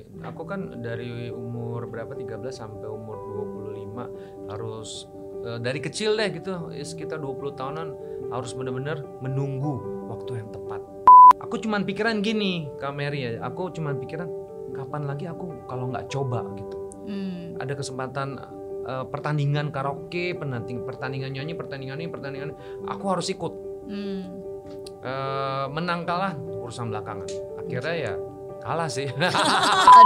Aku kan dari umur berapa 13 sampai umur 25 harus dari kecil deh gitu sekitar 20 tahunan harus benar-benar menunggu waktu yang tepat. Aku cuman pikiran gini, Kak Mary ya, aku cuman pikiran kapan lagi aku kalau nggak coba gitu. Ada kesempatan pertandingan karaoke, pertandingan nyanyi, pertandingan ini, pertandingan ini, aku harus ikut. Menang kalah urusan belakangan. Akhirnya ya kalah sih.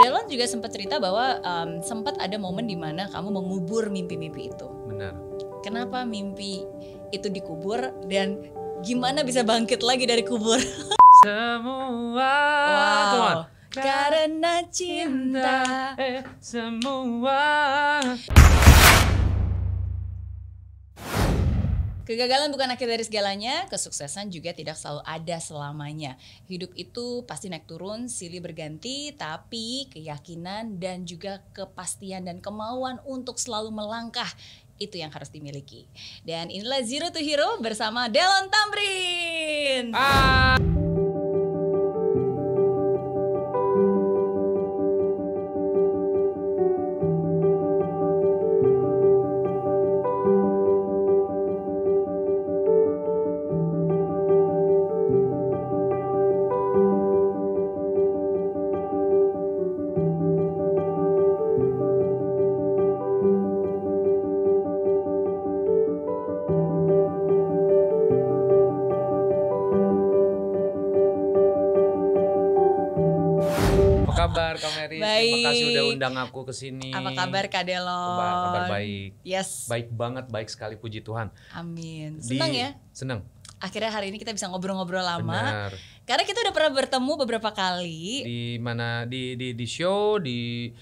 Delon juga sempat cerita bahwa sempat ada momen di mana kamu mengubur mimpi-mimpi itu. Benar. Kenapa mimpi itu dikubur dan gimana bisa bangkit lagi dari kubur? Semua Wow. Karena cinta. Semua. Kegagalan bukan akhir dari segalanya, kesuksesan juga tidak selalu ada selamanya. Hidup itu pasti naik turun, silih berganti, tapi keyakinan dan juga kepastian dan kemauan untuk selalu melangkah itu yang harus dimiliki. Dan inilah Zero to Hero bersama Delon Tamrin. Apa kabar Kak Mary? Baik. Terima kasih udah undang aku ke sini. Apa kabar Kak Delon? Kabar baik. Yes. Baik banget, baik sekali, puji Tuhan. Amin. Senang ya? Senang. Akhirnya hari ini kita bisa ngobrol-ngobrol lama. Benar. Karena kita udah pernah bertemu beberapa kali. Di mana di show di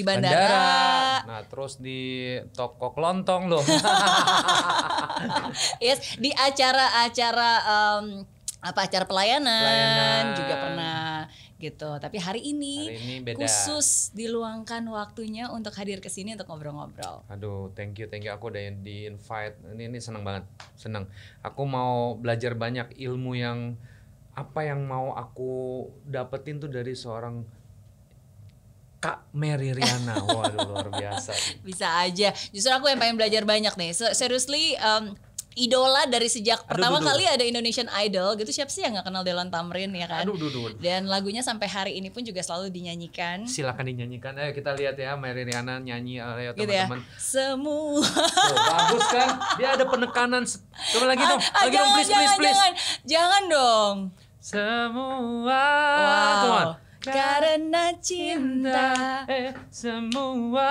bandara. Nah, terus di toko kelontong loh. Yes, di acara-acara acara pelayanan juga pernah gitu. Tapi hari ini beda. khusus diluangkan waktunya untuk hadir ke sini untuk ngobrol-ngobrol. Aduh, thank you. Aku udah di invite. Ini senang banget. Senang. Aku mau belajar banyak ilmu yang mau aku dapetin tuh dari seorang Kak Mary Riana. Waduh, luar biasa. Bisa aja. Justru aku yang pengen belajar banyak nih. Seriously, idola dari sejak pertama kali ada Indonesian Idol gitu, siapa sih yang nggak kenal Delon Tamrin ya kan? Dan lagunya sampai hari ini pun juga selalu dinyanyikan. Silakan dinyanyikan. Ayo kita lihat ya Mary Riana nyanyi, ayo gitu teman-teman. Ya? Semua. Bagus kan? Dia ada penekanan. Coba lagi dong. Lagi dong, please. Jangan dong. Semua. Wow. Karena cinta. Semua.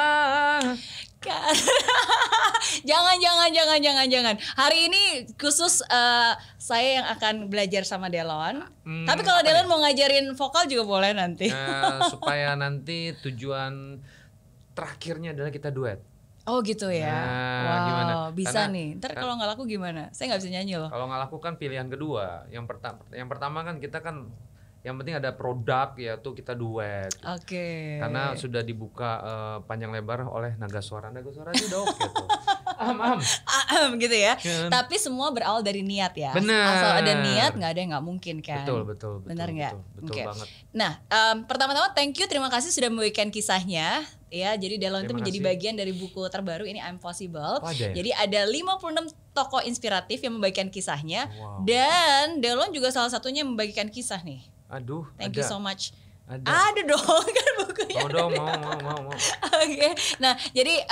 Jangan. Hari ini khusus saya yang akan belajar sama Delon. Tapi kalau Delon mau ngajarin vokal juga boleh nanti. Supaya nanti tujuan terakhirnya adalah kita duet. Oh gitu ya. Wow, gimana? Bisa nih. Ntar kalau nggak laku gimana? Saya nggak bisa nyanyi loh. Kalau nggak laku kan pilihan kedua. Yang pertama kan kita kan yang penting ada produk, yaitu kita duet. Oke. Karena sudah dibuka panjang lebar oleh Naga Suara. Naga Suara aja udah oke tuh. Gitu ya. Tapi semua berawal dari niat ya. Benar. Asal ada niat nggak ada yang nggak mungkin kan. Betul. Benar nggak? Betul banget. Nah, pertama-tama terima kasih sudah membagikan kisahnya. Ya, jadi Delon itu menjadi bagian dari buku terbaru ini I'm Possible. Jadi ada 56 tokoh inspiratif yang membagikan kisahnya. Wow. Dan Delon juga salah satunya membagikan kisah nih. Aduh, Thank you so much. Ada dong kan bukunya. Mau. Oke. Nah, jadi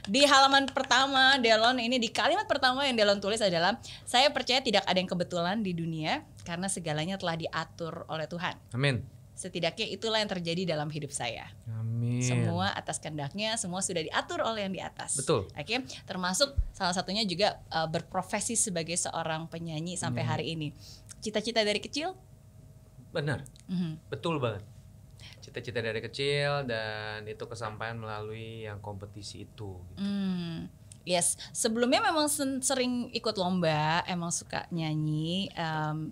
di halaman pertama Delon ini, di kalimat pertama yang Delon tulis adalah, saya percaya tidak ada yang kebetulan di dunia karena segalanya telah diatur oleh Tuhan. Amin. Setidaknya itulah yang terjadi dalam hidup saya. Amin. Semua atas kehendaknya, semua sudah diatur oleh yang di atas. Betul. Oke, termasuk salah satunya juga berprofesi sebagai seorang penyanyi sampai hari ini. Cita-cita dari kecil? Benar. Betul banget. Cita-cita dari kecil dan itu kesampaian melalui yang kompetisi itu. Gitu. Yes, sebelumnya memang sering ikut lomba, emang suka nyanyi,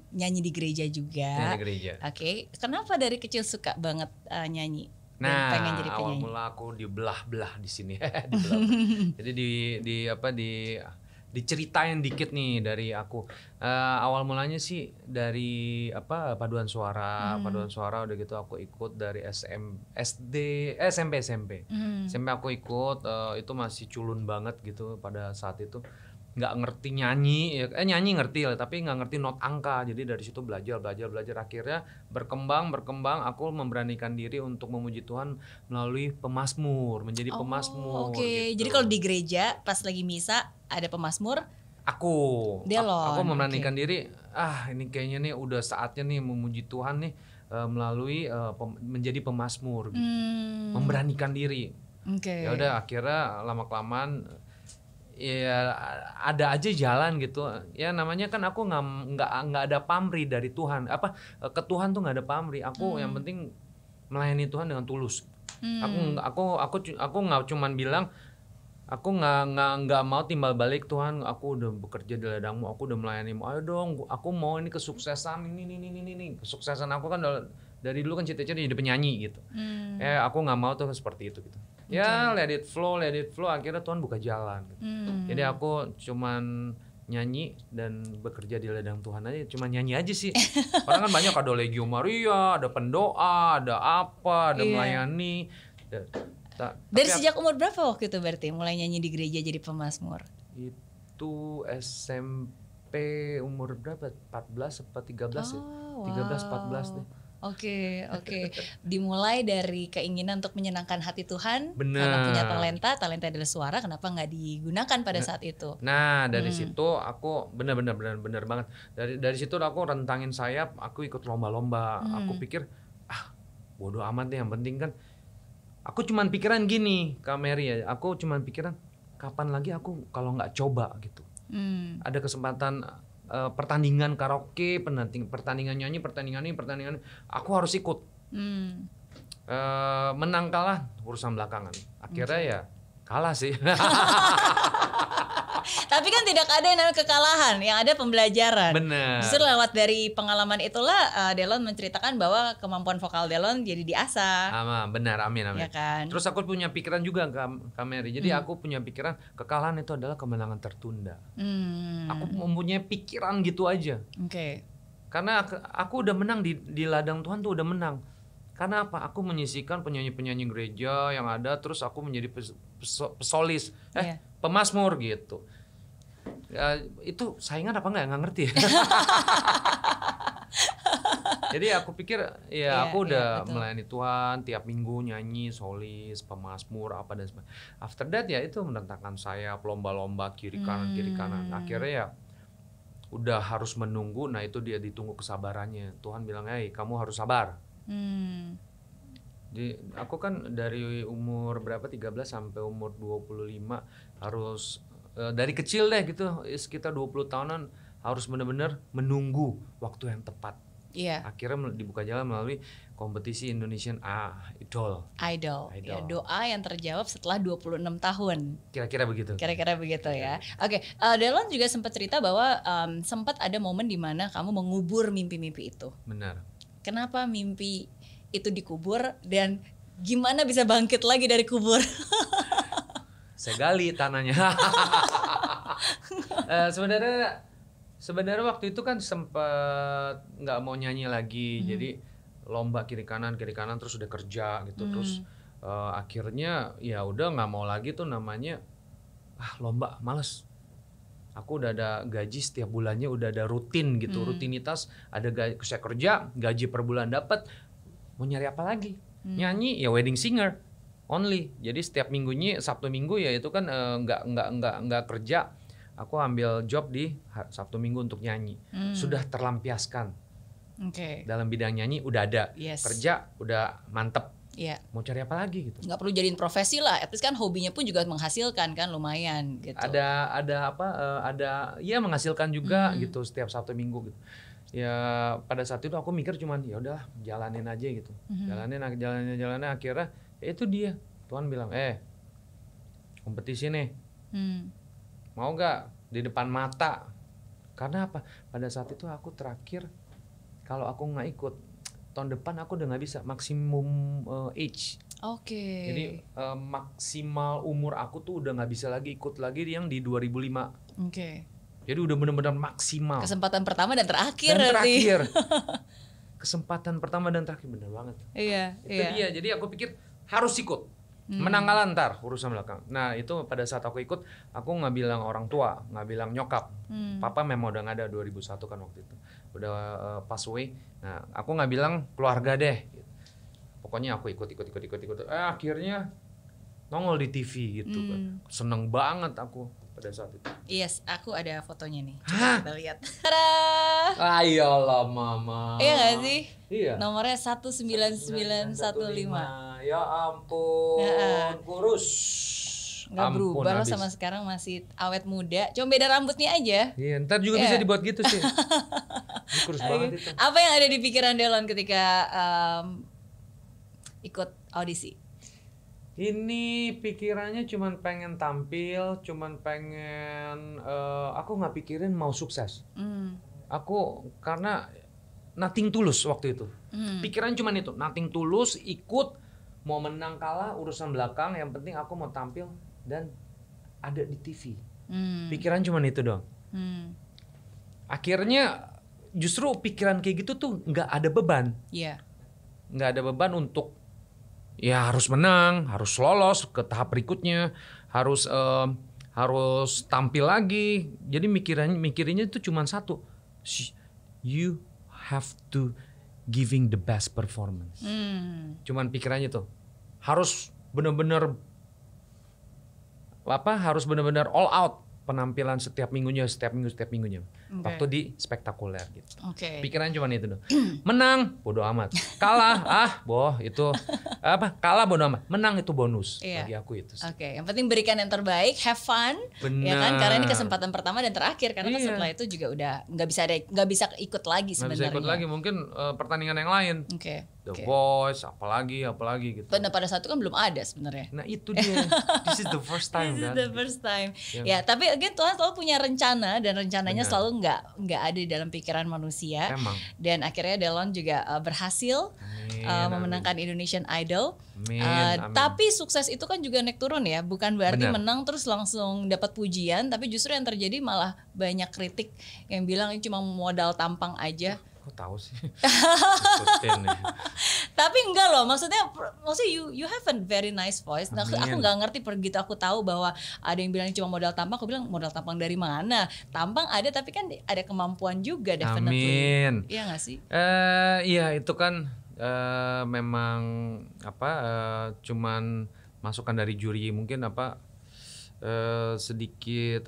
nyanyi di gereja juga. Nyanyi gereja. Oke, kenapa dari kecil suka banget nyanyi? Nah, pengen jadi penyanyi? awal mula aku dibelah-belah di sini. Jadi diceritain dikit nih dari aku. Awal mulanya sih dari paduan suara udah gitu aku ikut dari SMP. SMP aku ikut, itu masih culun banget gitu pada saat itu. Nggak ngerti nyanyi, nyanyi ngerti lah, tapi nggak ngerti not angka. Jadi dari situ belajar, akhirnya berkembang. Aku memberanikan diri untuk memuji Tuhan melalui pemazmur, menjadi pemazmur. Oke. Gitu. Jadi kalau di gereja pas lagi misa ada pemazmur, aku Delon, memberanikan diri. Ini kayaknya nih udah saatnya nih memuji Tuhan nih melalui menjadi pemazmur. Gitu. Memberanikan diri. Ya udah, akhirnya lama kelamaan ya ada aja jalan gitu ya, namanya kan aku nggak ada pamrih dari Tuhan, ke Tuhan tuh nggak ada pamrih. Aku yang penting melayani Tuhan dengan tulus. Aku nggak cuman bilang aku nggak mau timbal balik, Tuhan aku udah bekerja di ladangmu, aku udah melayanimu, ayo dong aku mau ini kesuksesan ini kesuksesan aku kan dari dulu kan cita-cita jadi penyanyi gitu. Aku nggak mau tuh seperti itu gitu. Ya let it flow, akhirnya Tuhan buka jalan gitu. Jadi aku cuman nyanyi dan bekerja di ladang Tuhan aja, cuman nyanyi aja sih. Orang kan banyak, ada Legio Maria, ada pendoa, ada apa, ada melayani. Dari sejak umur berapa waktu itu berarti mulai nyanyi di gereja jadi pemazmur? Itu SMP umur berapa? 14 atau 13 ya? 13 14 deh. Oke. Dimulai dari keinginan untuk menyenangkan hati Tuhan. Bener. Karena punya talenta adalah suara, kenapa nggak digunakan pada saat itu? Nah dari situ aku bener banget. Dari situ aku rentangin sayap, aku ikut lomba-lomba. Aku pikir bodoh amat deh, yang penting kan. Aku cuman pikiran gini, Kak Mary ya. Aku cuman pikiran kapan lagi aku kalau nggak coba gitu. Ada kesempatan pertandingan karaoke, pertandingan nyanyi, pertandingan ini, aku harus ikut. Menang kalah urusan belakangan. Akhirnya ya kalah sih. Tapi kan tidak ada yang namanya kekalahan, yang ada pembelajaran. Bener. Justru lewat dari pengalaman itulah Delon menceritakan bahwa kemampuan vokal Delon jadi diasah. Benar, amin. Ya kan? Terus aku punya pikiran juga, Kak Mary. Jadi aku punya pikiran kekalahan itu adalah kemenangan tertunda. Aku mempunyai pikiran gitu aja. Karena aku udah menang di ladang Tuhan tuh udah menang. Karena apa? Aku menyisikan penyanyi-penyanyi gereja yang ada, terus aku menjadi pesolis, pemazmur gitu. Itu saingan apa nggak ngerti ya. Jadi aku pikir aku udah melayani Tuhan tiap minggu, nyanyi, solis, pemazmur apa dan sebagainya. After that ya itu menentangkan sayap, lomba-lomba kiri kanan. Akhirnya ya udah harus menunggu. Nah itu dia ditunggu kesabarannya. Tuhan bilang, kamu harus sabar. Jadi aku kan dari umur 13 sampai umur 25 harus dari kecil deh gitu, sekitar 20 tahunan harus benar-benar menunggu waktu yang tepat. Akhirnya dibuka jalan melalui kompetisi Indonesian Idol. Ya, doa yang terjawab setelah 26 tahun. Kira-kira begitu ya. Oke, Delon juga sempat cerita bahwa sempat ada momen di mana kamu mengubur mimpi-mimpi itu. Benar. Kenapa mimpi itu dikubur dan gimana bisa bangkit lagi dari kubur? Saya gali tanahnya. Sebenarnya waktu itu kan sempat nggak mau nyanyi lagi, jadi lomba kiri kanan terus udah kerja gitu, terus akhirnya ya udah nggak mau lagi tuh namanya lomba, males. Aku udah ada gaji setiap bulannya, udah ada rutin gitu, rutinitas, ada saya kerja, gaji per bulan dapat, mau nyari apa lagi? Nyanyi ya wedding singer only. Jadi setiap minggunya, Sabtu Minggu ya itu kan nggak kerja. Aku ambil job di Sabtu Minggu untuk nyanyi. Sudah terlampiaskan. Dalam bidang nyanyi udah ada, kerja udah mantep. Mau cari apa lagi gitu? Nggak perlu jadiin profesi lah, at least kan hobinya pun juga menghasilkan kan, lumayan gitu. Ada menghasilkan juga gitu setiap Sabtu Minggu gitu. Ya pada saat itu aku mikir cuman ya udahlah jalanin aja gitu. Jalanin akhirnya itu dia. Tuhan bilang, kompetisi nih. Mau gak di depan mata? Karena apa? Pada saat itu aku terakhir, kalau aku gak ikut, tahun depan aku udah gak bisa, maksimum age. Jadi maksimal umur aku tuh udah gak bisa lagi ikut lagi yang di 2005. Oke. Jadi udah benar-benar maksimal. Kesempatan pertama dan terakhir. Dan berarti. terakhir. Kesempatan pertama dan terakhir, bener banget. Iya, Itu dia. Jadi aku pikir harus ikut. Menang kalah ntar urusan belakang. Nah itu pada saat aku ikut, aku nggak bilang orang tua, nggak bilang nyokap. Papa memang udah nggak ada 2001 kan waktu itu, udah pass away. Nah aku nggak bilang keluarga deh. Pokoknya aku ikut. Akhirnya nongol di TV gitu kan. Seneng banget aku pada saat itu. Yes, aku ada fotonya nih. Coba Hah? kita lihat. Tada! Ayolah mama. Iya gak sih? Iya. Nomornya 19915. Ya ampun, Ya. kurus. Nggak Ampun, berubah loh habis. sama sekarang, masih awet muda. Cuma beda rambutnya aja. Iya, ntar juga bisa dibuat gitu sih. Ini kurus banget itu. Apa yang ada di pikiran Delon ketika ikut audisi? Ini pikirannya cuman pengen tampil, cuman pengen aku nggak pikirin mau sukses. Aku karena nothing tulus waktu itu. Pikiran cuman itu, nothing tulus, ikut, mau menang kalah urusan belakang, yang penting aku mau tampil dan ada di TV. Pikiran cuman itu doang. Akhirnya justru pikiran kayak gitu tuh nggak ada beban. Iya. Nggak ada beban untuk ya harus menang, harus lolos ke tahap berikutnya, harus tampil lagi. Jadi mikirinnya itu cuma satu, you have to giving the best performance. Cuman pikirannya tuh harus benar-benar all out penampilan setiap minggunya. Okay. Waktu di spektakuler gitu. Oke. Pikiran cuma itu doh. Menang bodo amat. Kalah itu kalah bodo amat. Menang itu bonus. Iya. Bagi aku itu sih. Oke, yang penting berikan yang terbaik, have fun, ya kan? Benar. Karena ini kesempatan pertama dan terakhir. Karena kan Iya. setelah itu juga udah nggak bisa ikut lagi Nggak sebenarnya. bisa ikut lagi, mungkin pertandingan yang lain. Oke. The oke. Voice, apalagi gitu. Pada saat itu kan belum ada sebenarnya. Nah itu dia. This is the first time This is kan. the first time. Ya. Ya, tapi again Tuhan selalu punya rencana dan rencananya Benar. selalu nggak ada di dalam pikiran manusia. Emang. Dan akhirnya Delon juga berhasil Amin, memenangkan Indonesian Idol. Amin, amin. Tapi sukses itu kan juga naik turun ya, bukan berarti Benar. menang terus langsung dapat pujian, tapi justru yang terjadi malah banyak kritik yang bilang ini cuma modal tampang aja. Kok tahu sih? Ikutin nih. Tapi enggak loh, maksudnya you have a very nice voice. Nah, Amin. aku nggak ngerti begitu aku tahu bahwa ada yang bilang cuma modal tampang, aku bilang modal tampang dari mana? Tampang ada tapi kan ada kemampuan juga definitely. Amin. Iya nggak sih? Iya itu kan memang cuman masukan dari juri, mungkin sedikit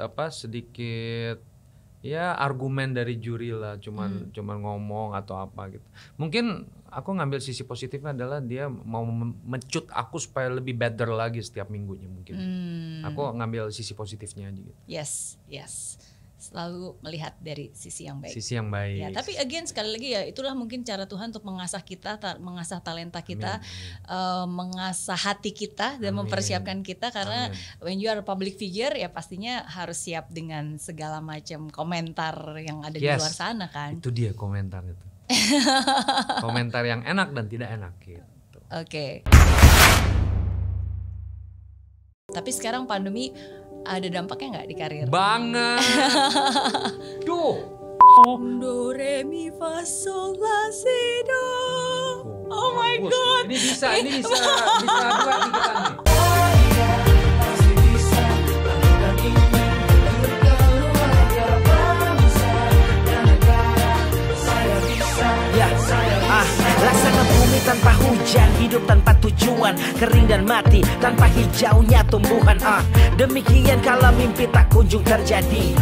ya argumen dari juri lah, cuman ngomong atau apa gitu. Mungkin aku ngambil sisi positifnya adalah dia mau mencut aku supaya lebih better lagi setiap minggunya mungkin. Aku ngambil sisi positifnya aja gitu. Yes. Selalu melihat dari sisi yang baik. Sisi yang baik. Ya, tapi again sekali lagi ya itulah mungkin cara Tuhan untuk mengasah kita, mengasah talenta kita, mengasah hati kita dan mempersiapkan kita karena when you are a public figure ya pastinya harus siap dengan segala macam komentar yang ada di luar sana kan. Itu dia komentar itu. Komentar yang enak dan tidak enak gitu. Oke. Tapi sekarang pandemi ada dampaknya nggak di karir? Banget. Duh. Do re mi fa sol la si do. Oh my Bagus. god. Ini bisa dua nih kita nih. Laksana bumi tanpa hujan, hidup tanpa tujuan, kering dan mati tanpa hijaunya tumbuhan. Demikian kalau mimpi tak kunjung terjadi.